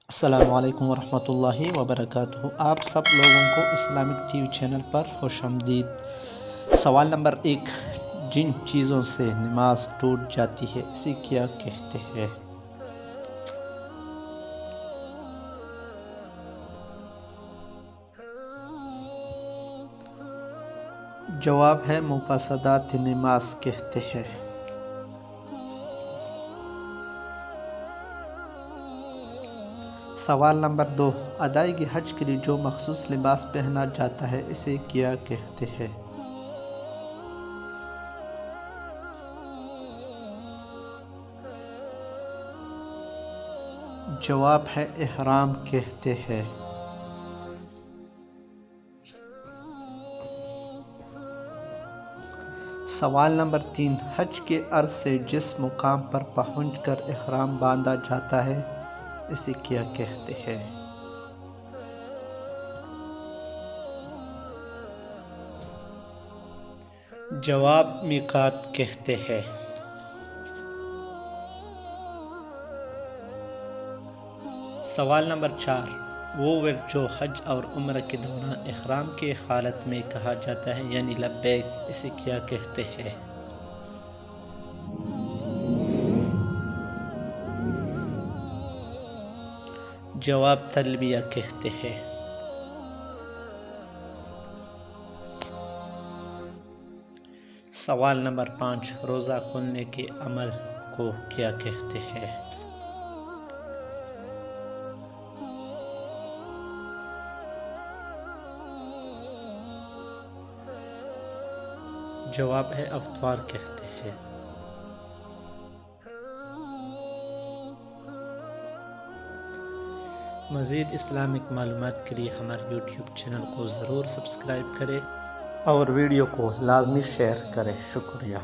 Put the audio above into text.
السلام علیکم ورحمۃ اللہ وبرکاتہ۔ آپ سب لوگوں کو اسلامک ٹی وی چینل پر خوش آمدید۔ سوال نمبر 1، جن چیزوں سے نماز ٹوٹ جاتی ہے اسے کیا کہتے ہیں؟ جواب ہے مفسدات نماز کہتے ہیں۔ سوال نمبر 2، ادائیگی حج کے لیے جو مخصوص لباس پہنا جاتا ہے اسے کیا کہتے ہیں؟ جواب ہے احرام کہتے ہیں۔ سوال نمبر 3، حج کے عرض سے جس مقام پر پہنچ کر احرام باندھا جاتا ہے اسے کیا کہتے ہیں؟ جواب میقات کہتے ہیں۔ سوال نمبر 4، وہ ورد جو حج اور عمرہ کے دوران احرام کی حالت میں کہا جاتا ہے یعنی لبیک، اسے کیا کہتے ہیں؟ جواب تلبیہ کہتے ہیں۔ سوال نمبر 5، روزہ کھولنے کے عمل کو کیا کہتے ہیں؟ جواب ہے افطار کہتے ہیں۔ مزید اسلامک معلومات کے لیے ہمارے یوٹیوب چینل کو ضرور سبسکرائب کریں اور ویڈیو کو لازمی شیئر کریں۔ شکریہ۔